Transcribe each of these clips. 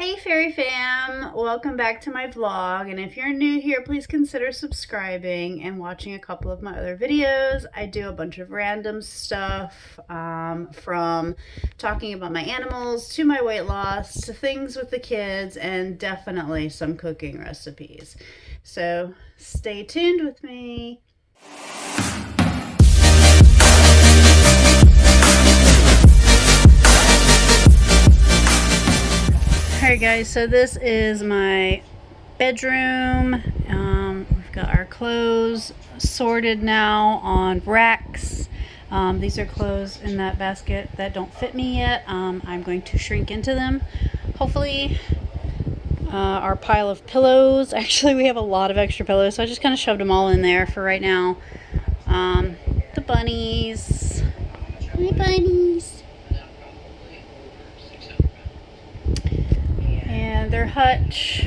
Hey Fairy Fam! Welcome back to my vlog, and if you're new here, please consider subscribing and watching a couple of my other videos. I do a bunch of random stuff, from talking about my animals to my weight loss to things with the kids, and definitely some cooking recipes. So stay tuned with me. Alright guys, so this is my bedroom. We've got our clothes sorted now on racks. These are clothes in that basket that don't fit me yet. I'm going to shrink into them, hopefully. Our pile of pillows. Actually, we have a lot of extra pillows, so I just kind of shoved them all in there for right now. The bunnies. Hi, bunnies. And their hutch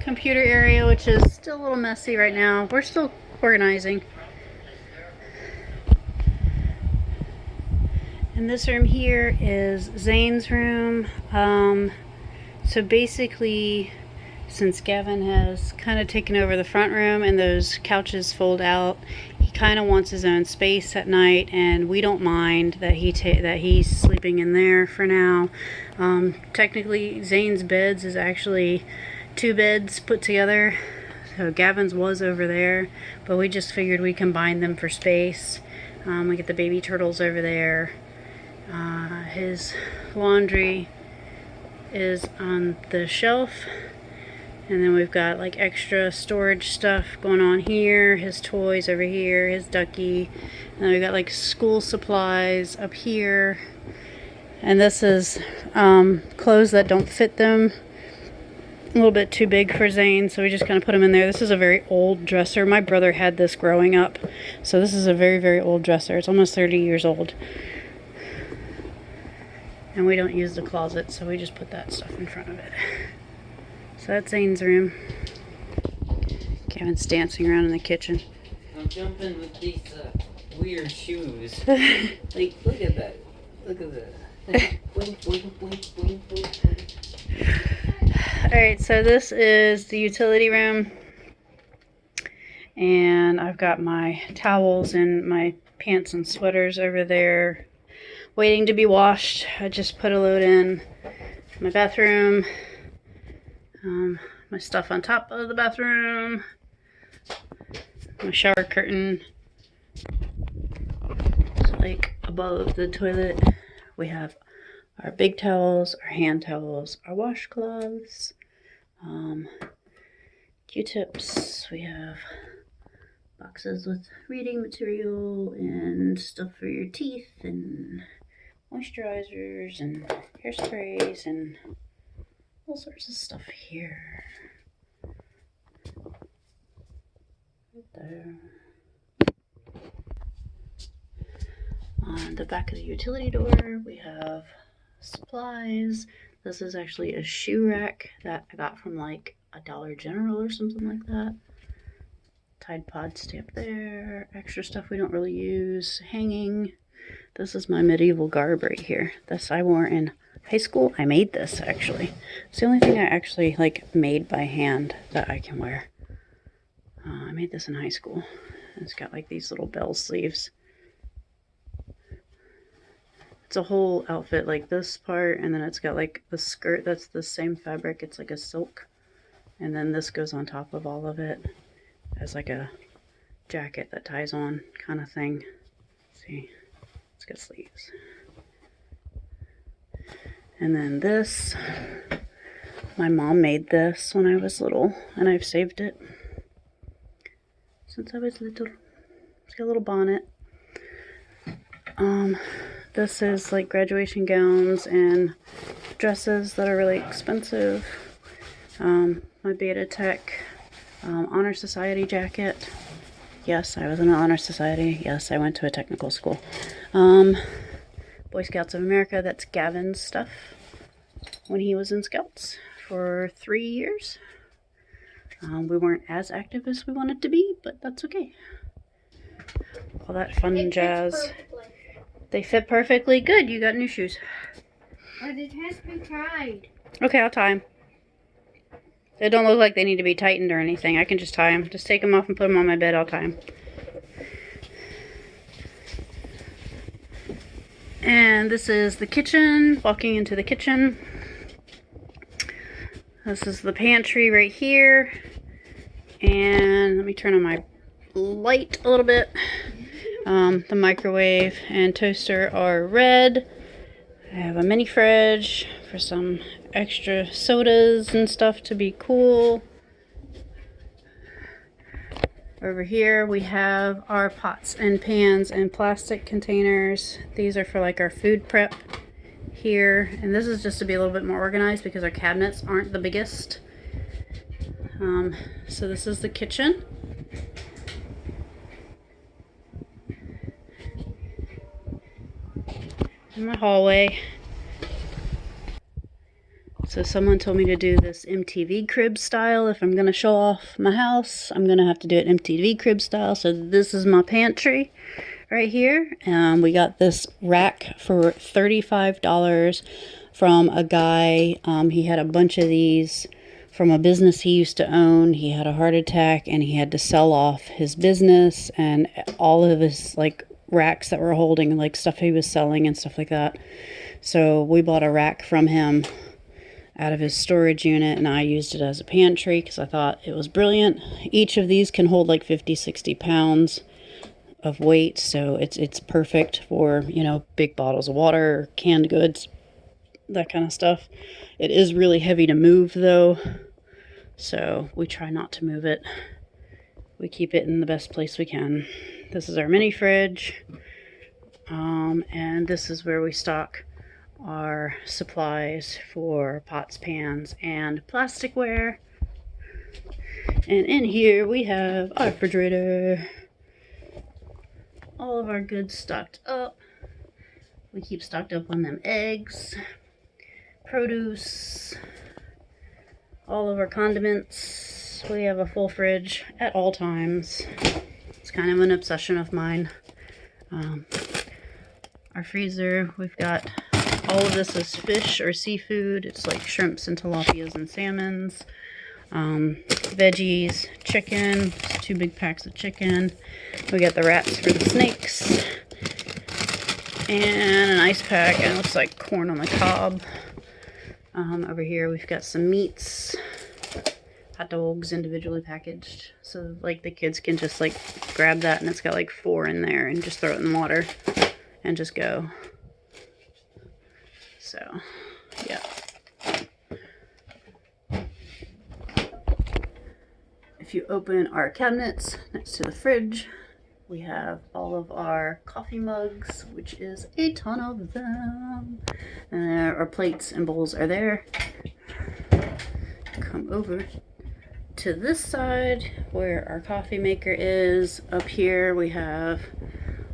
computer area, which is still a little messy right now. We're still organizing. And this room here is Zane's room. So basically, since Gavin has kind of taken over the front room and those couches fold out, he kind of wants his own space at night, and we don't mind that he's sleeping in there for now. Technically, Zane's beds is actually 2 beds put together. So Gavin's was over there, but we just figured we combine them for space. We get the baby turtles over there. His laundry is on the shelf. And then we've got like extra storage stuff going on here. His toys over here, his ducky. And then we've got like school supplies up here. And this is clothes that don't fit them. A little bit too big for Zane, so we just kind of put them in there. This is a very old dresser. My brother had this growing up. So this is a very, very old dresser. It's almost 30 years old. And we don't use the closet, so we just put that stuff in front of it. So that's Zane's room. Kevin's dancing around in the kitchen. I'm jumping with these weird shoes. Like, look at that. Look at that. Boink, boink, boink, boink, boink. Alright, so this is the utility room. And I've got my towels and my pants and sweaters over there waiting to be washed. I just put a load in my bathroom. My stuff on top of the bathroom, my shower curtain, so like above the toilet. We have our big towels, our hand towels, our washcloths, Q-tips. We have boxes with reading material and stuff for your teeth and moisturizers and hairsprays and all sorts of stuff here. Right there. On the back of the utility door, we have supplies. This is actually a shoe rack that I got from like a Dollar General or something like that. Tide Pods stay up there. Extra stuff we don't really use. Hanging. This is my medieval garb right here. This I wore in high school. I made this actually. It's the only thing I actually like made by hand that I can wear. I made this in high school. It's got like these little bell sleeves. It's a whole outfit, like this part, and then it's got like the skirt that's the same fabric. It's like a silk, and then this goes on top of all of it as like a jacket that ties on kind of thing. See, it's got sleeves. And then this, my mom made this when I was little, and I've saved it since I was little. It's got a little bonnet. This is like graduation gowns and dresses that are really expensive. My Beta Tech Honor Society jacket. Yes, I was in an Honor Society. Yes, I went to a technical school. Boy Scouts of America, that's Gavin's stuff when he was in Scouts for 3 years. We weren't as active as we wanted to be, but that's okay. All that fun jazz. They fit perfectly. Good, you got new shoes. But it has to be tied. Okay, I'll tie them. They don't look like they need to be tightened or anything. I can just tie them. Just take them off and put them on my bed. I'll tie them. And this is the kitchen. Walking into the kitchen. This is the pantry right here. And let me turn on my light a little bit. The microwave and toaster are red. I have a mini fridge for some extra sodas and stuff to be cool. Over here we have our pots and pans and plastic containers. These are for like our food prep here. And this is just to be a little bit more organized because our cabinets aren't the biggest. So this is the kitchen. In my hallway. So someone told me to do this MTV crib style. If I'm going to show off my house, I'm going to have to do it MTV crib style. So this is my pantry right here. We got this rack for $35 from a guy. He had a bunch of these from a business he used to own. He had a heart attack and he had to sell off his business and all of his like racks that were holding like stuff he was selling and stuff like that. So we bought a rack from him out of his storage unit, and I used it as a pantry because I thought it was brilliant. Each of these can hold like 50-60 pounds of weight, so it's perfect for, you know, big bottles of water, canned goods, that kind of stuff. It is really heavy to move though, so we try not to move it. We keep it in the best place we can. This is our mini fridge, and this is where we stock our supplies for pots, pans, and plasticware. And in here we have our refrigerator. All of our goods stocked up. We keep stocked up on them eggs, produce, all of our condiments. We have a full fridge at all times. It's kind of an obsession of mine. Our freezer, we've got all of this is fish or seafood. It's like shrimps and tilapias and salmons. Veggies, chicken, 2 big packs of chicken. We got the wraps for the snakes. And an ice pack, and it looks like corn on the cob. Over here we've got some meats. Hot dogs individually packaged. So like the kids can just like grab that, and it's got like 4 in there and just throw it in water and just go. So, yeah. If you open our cabinets next to the fridge, we have all of our coffee mugs, which is a ton of them. And our plates and bowls are there. Come over to this side where our coffee maker is. Up here we have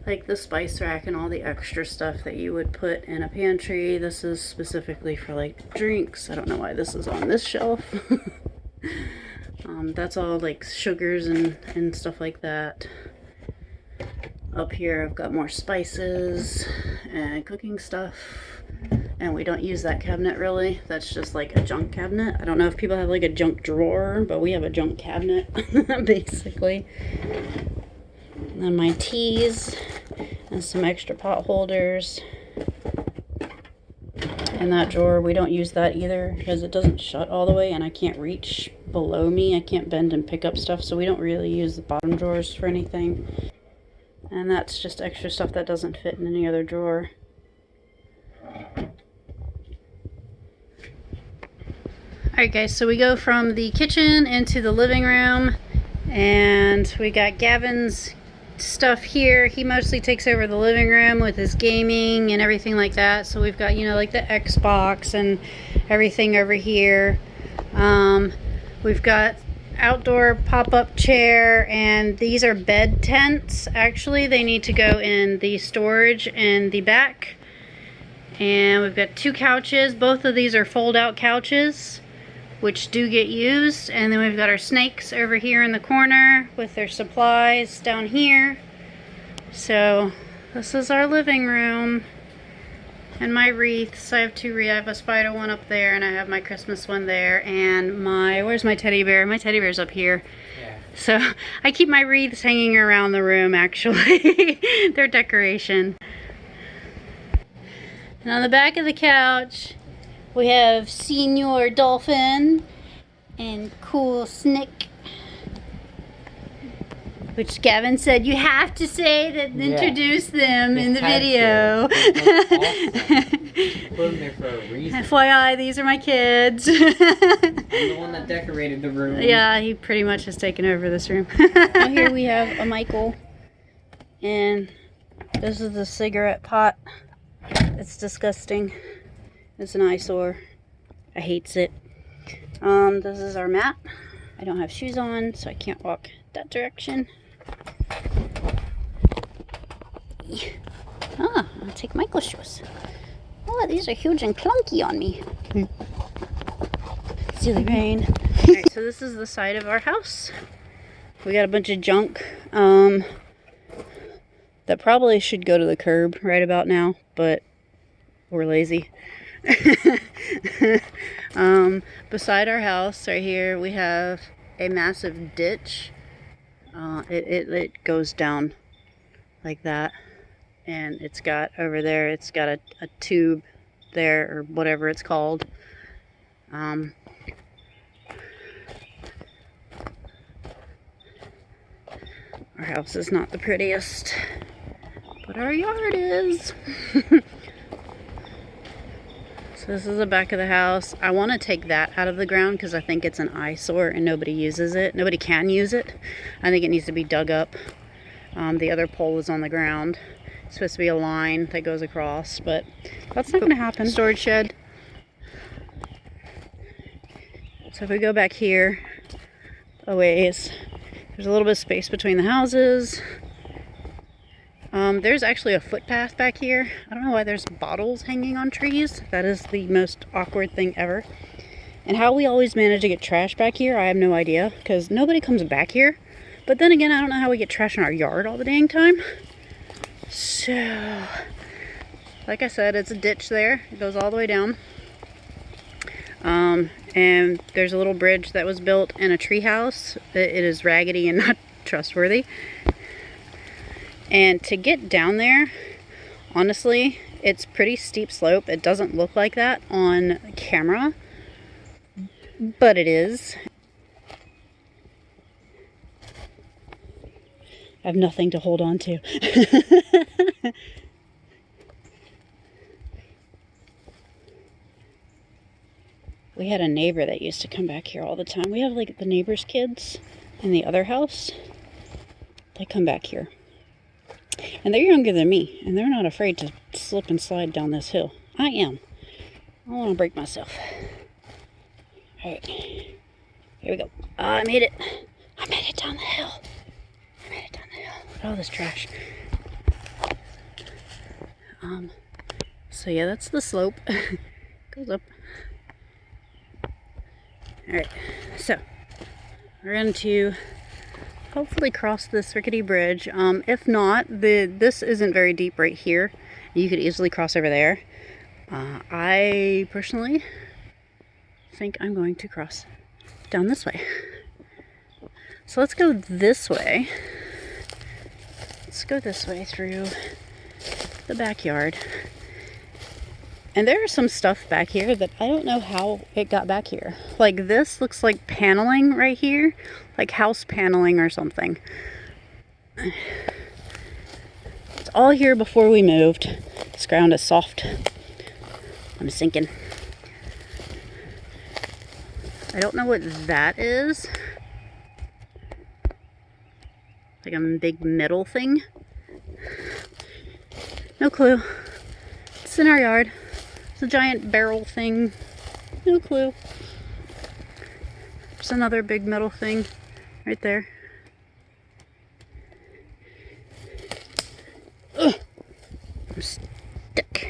like the spice rack and all the extra stuff that you would put in a pantry. This is specifically for like drinks. I don't know why this is on this shelf. That's all like sugars and stuff like that. Up here I've got more spices and cooking stuff. And we don't use that cabinet really. That's just like a junk cabinet. I don't know if people have like a junk drawer, but we have a junk cabinet basically. And then my teas and some extra pot holders. And that drawer, we don't use that either because it doesn't shut all the way and I can't reach below me. I can't bend and pick up stuff, so we don't really use the bottom drawers for anything. And that's just extra stuff that doesn't fit in any other drawer. Alright guys, so we go from the kitchen into the living room, and we got Gavin's stuff here. He mostly takes over the living room with his gaming and everything like that. So we've got, you know, like the Xbox and everything over here. We've got outdoor pop-up chair, and these are bed tents. Actually, they need to go in the storage in the back. And we've got 2 couches. Both of these are fold-out couches, which do get used. And then we've got our snakes over here in the corner with their supplies down here. So this is our living room. And my wreaths, I have two wreaths. I have a spider one up there, and I have my Christmas one there. And where's my teddy bear? My teddy bear's up here. Yeah. So I keep my wreaths hanging around the room, actually. They're decoration. And on the back of the couch, we have Senior Dolphin and Cool Snick. Which Gavin said you have to say that, introduce them in the video. Put them there for a reason. FYI, these are my kids. I'm the one that decorated the room. Yeah, he pretty much has taken over this room. Now here we have a Michael, and this is the cigarette pot. It's disgusting. It's an eyesore. I hates it. This is our mat. I don't have shoes on, so I can't walk that direction. Ah, I'll take Michael's shoes. Oh, these are huge and clunky on me. Silly rain. Alright, so this is the side of our house. We got a bunch of junk that probably should go to the curb right about now, but we're lazy. Beside our house right here, we have a massive ditch. It goes down like that, and it's got over there, it's got a tube there, or whatever it's called. Our house is not the prettiest, but our yard is. So this is the back of the house. I want to take that out of the ground because I think it's an eyesore and nobody uses it. Nobody can use it. I think it needs to be dug up. The other pole is on the ground. It's supposed to be a line that goes across, but that's not going to happen. Storage shed. So if we go back here a ways, there's a little bit of space between the houses. There's actually a footpath back here. I don't know why there's bottles hanging on trees. That is the most awkward thing ever. And how we always manage to get trash back here, I have no idea, because nobody comes back here. But then again, I don't know how we get trash in our yard all the dang time. So, like I said, it's a ditch there. It goes all the way down. And there's a little bridge that was built in a tree house. It is raggedy and not trustworthy. And to get down there, honestly, it's pretty steep slope. It doesn't look like that on camera, but it is. I have nothing to hold on to. We had a neighbor that used to come back here all the time. We have like the neighbor's kids in the other house. They come back here. And they're younger than me, and they're not afraid to slip and slide down this hill. I am. I don't want to break myself. Alright. Here we go. I made it. I made it down the hill. I made it down the hill. Look at all this trash. So yeah, that's the slope. Goes up. Alright. So, we're going to hopefully cross this rickety bridge. If not, this isn't very deep right here. You could easily cross over there. I personally think I'm going to cross down this way. So let's go this way. Let's go this way through the backyard. And there is some stuff back here that I don't know how it got back here. Like this looks like paneling right here. Like house paneling or something. It's all here before we moved. This ground is soft. I'm sinking. I don't know what that is. Like a big metal thing. No clue. It's in our yard. It's a giant barrel thing. No clue. There's another big metal thing right there. Ugh. I'm stuck.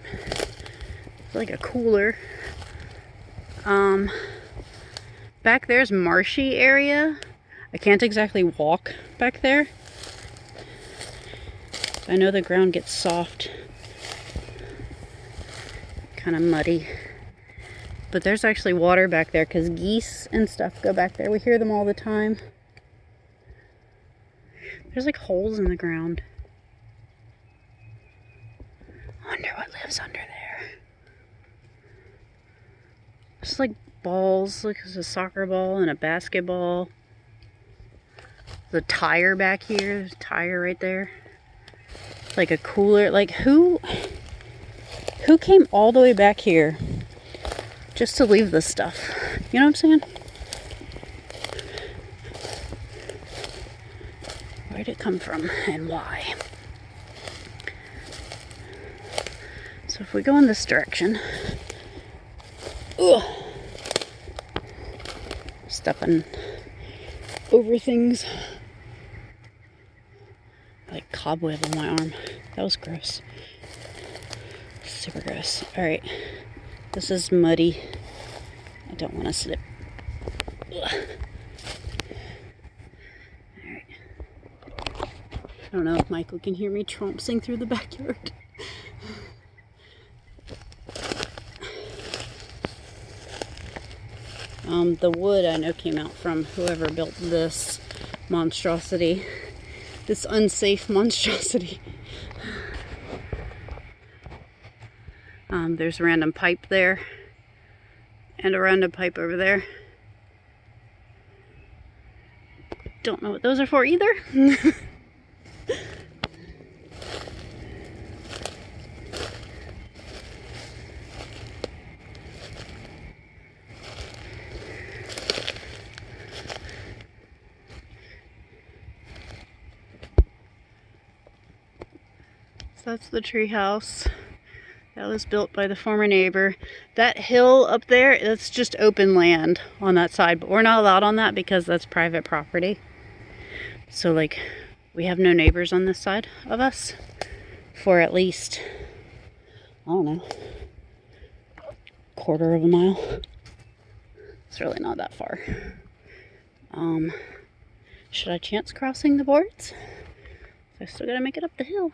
It's like a cooler. Back there's marshy area. I can't exactly walk back there. I know the ground gets soft kind of muddy. But there's actually water back there because geese and stuff go back there. We hear them all the time. There's like holes in the ground. I wonder what lives under there. It's like balls. Look, there's a soccer ball and a basketball. The tire back here. There's a tire right there. Like a cooler. Like who came all the way back here just to leave this stuff? You know what I'm saying? Where did it come from and why? So if we go in this direction, ugh, stepping over things. Like cobweb on my arm. That was gross. Super gross. Alright. This is muddy. I don't want to slip. Alright. I don't know if Michael can hear me trompsing through the backyard. The wood I know came out from whoever built this monstrosity. This unsafe monstrosity. There's a random pipe there. And a random pipe over there. Don't know what those are for either. That's the tree house. That was built by the former neighbor. That hill up there, that's just open land on that side, but we're not allowed on that because that's private property. So like, we have no neighbors on this side of us for at least, I don't know, quarter of a mile. It's really not that far. Should I chance crossing the boards? I still gotta make it up the hill.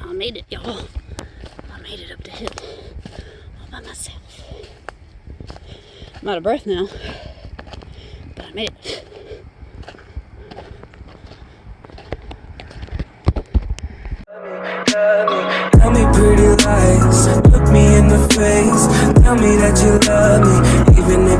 I made it, y'all. I made it up the hill all by myself. I'm out of breath now, but I made it. Tell me pretty lies, look me in the face. Tell me that you love me, even if